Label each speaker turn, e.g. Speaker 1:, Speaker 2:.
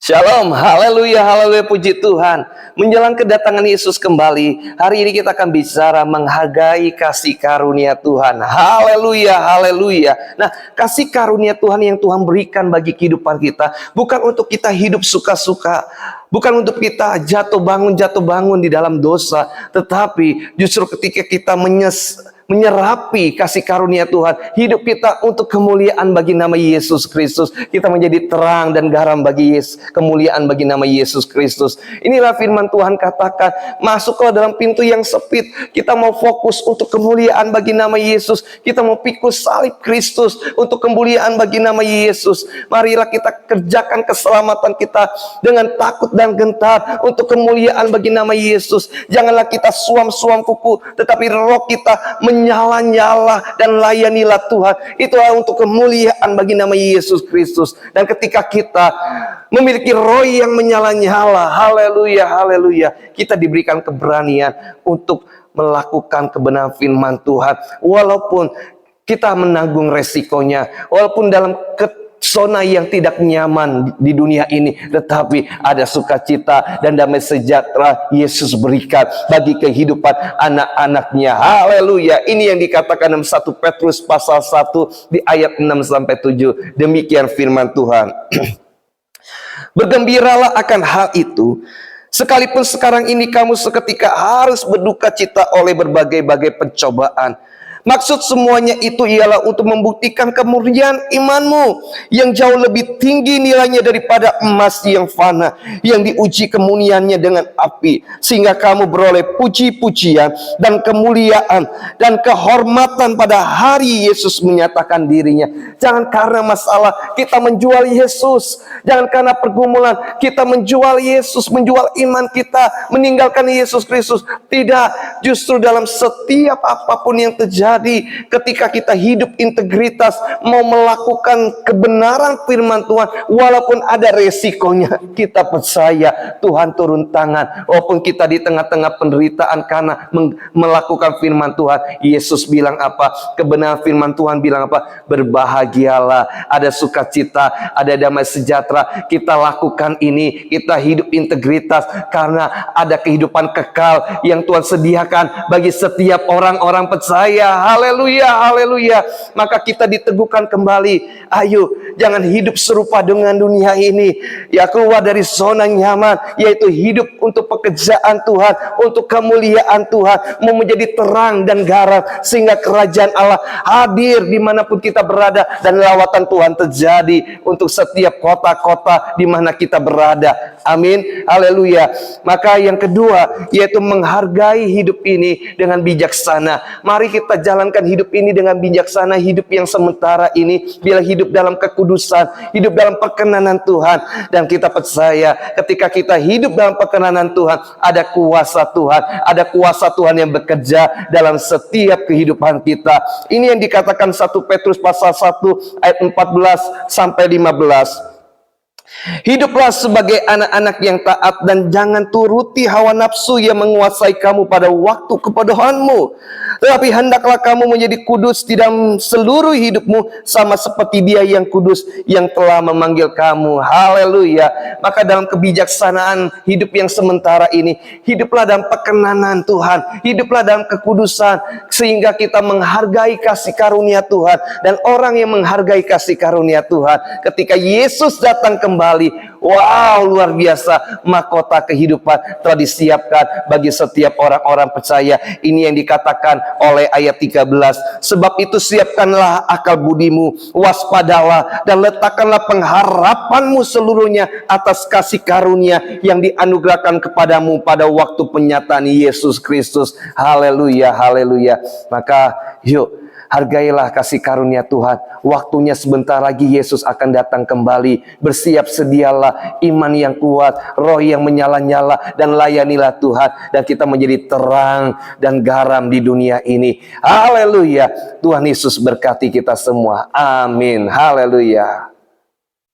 Speaker 1: Shalom, haleluya, haleluya, puji Tuhan. Menjelang kedatangan Yesus kembali, hari ini kita akan bicara menghargai kasih karunia Tuhan. Haleluya, haleluya. Nah, kasih karunia Tuhan yang Tuhan berikan bagi kehidupan kita, bukan untuk kita hidup suka-suka, bukan untuk kita jatuh bangun di dalam dosa, tetapi justru ketika kita menyerapi kasih karunia Tuhan, hidup kita untuk kemuliaan bagi nama Yesus Kristus. Kita menjadi terang dan garam bagi kemuliaan bagi nama Yesus Kristus. Inilah firman Tuhan katakan, masuklah dalam pintu yang sempit. Kita mau fokus untuk kemuliaan bagi nama Yesus. Kita mau pikul salib Kristus untuk kemuliaan bagi nama Yesus. Marilah kita kerjakan keselamatan kita dengan takut dan gentar untuk kemuliaan bagi nama Yesus. Janganlah kita suam-suam kuku, tetapi roh kita menyala-nyala dan layanilah Tuhan. Itulah untuk kemuliaan bagi nama Yesus Kristus. Dan ketika kita memiliki roh yang menyala-nyala, haleluya, haleluya, kita diberikan keberanian untuk melakukan kebenaran firman Tuhan. Walaupun kita menanggung resikonya, walaupun dalam zona yang tidak nyaman di dunia ini, tetapi ada sukacita dan damai sejahtera Yesus berikan bagi kehidupan anak-anaknya. Haleluya. Ini yang dikatakan dalam 1 Petrus pasal 1 di ayat 6-7. Demikian firman Tuhan. Bergembiralah akan hal itu, sekalipun sekarang ini kamu seketika harus berduka cita oleh berbagai-bagai pencobaan. Maksud semuanya itu ialah untuk membuktikan kemurnian imanmu yang jauh lebih tinggi nilainya daripada emas yang fana, yang diuji kemuniannya dengan api, sehingga kamu beroleh puji-pujian dan kemuliaan dan kehormatan pada hari Yesus menyatakan dirinya. Jangan karena masalah kita menjual Yesus, jangan karena pergumulan kita menjual Yesus, menjual iman kita, meninggalkan Yesus Kristus. Tidak, justru dalam setiap apapun yang terjadi, ketika kita hidup integritas, mau melakukan kebenaran firman Tuhan, walaupun ada resikonya, kita percaya Tuhan turun tangan. Walaupun kita di tengah-tengah penderitaan karena melakukan firman Tuhan, Yesus bilang apa? Kebenaran firman Tuhan bilang apa? Berbahagialah, ada sukacita, ada damai sejahtera. Kita lakukan ini, kita hidup integritas karena ada kehidupan kekal yang Tuhan sediakan bagi setiap orang-orang percaya. Haleluya, haleluya. Maka kita diteguhkan kembali. Ayo, jangan hidup serupa dengan dunia ini. Ya, keluar dari zona nyaman, yaitu hidup untuk pekerjaan Tuhan, untuk kemuliaan Tuhan, mau menjadi terang dan garam, sehingga kerajaan Allah hadir dimanapun kita berada, dan lawatan Tuhan terjadi untuk setiap kota-kota di mana kita berada. Amin, haleluya. Maka yang kedua, yaitu menghargai hidup ini dengan bijaksana. Mari kita jalankan hidup ini dengan bijaksana. Hidup yang sementara ini, bila hidup dalam kekudusan, hidup dalam perkenanan Tuhan. Dan kita percaya ketika kita hidup dalam perkenanan Tuhan, ada kuasa Tuhan, ada kuasa Tuhan yang bekerja dalam setiap kehidupan kita. Ini yang dikatakan 1 Petrus pasal 1 ayat 14-15. Hiduplah sebagai anak-anak yang taat, dan jangan turuti hawa nafsu yang menguasai kamu pada waktu kebodohanmu. Tetapi hendaklah kamu menjadi kudus di dalam seluruh hidupmu, sama seperti Dia yang kudus yang telah memanggil kamu. Haleluya. Maka dalam kebijaksanaan hidup yang sementara ini, hiduplah dalam perkenanan Tuhan, hiduplah dalam kekudusan, sehingga kita menghargai kasih karunia Tuhan. Dan orang yang menghargai kasih karunia Tuhan, ketika Yesus datang kembali, wow, luar biasa, mahkota kehidupan telah disiapkan bagi setiap orang-orang percaya. Ini yang dikatakan oleh ayat 13. Sebab itu siapkanlah akal budimu, waspadalah, dan letakkanlah pengharapanmu seluruhnya atas kasih karunia yang dianugerahkan kepadamu pada waktu penyataan Yesus Kristus. Haleluya, haleluya. Maka yuk, hargailah kasih karunia Tuhan. Waktunya sebentar lagi Yesus akan datang kembali. Bersiap sedialah iman yang kuat, roh yang menyala-nyala, dan layanilah Tuhan. Dan kita menjadi terang dan garam di dunia ini. Haleluya. Tuhan Yesus berkati kita semua. Amin. Haleluya.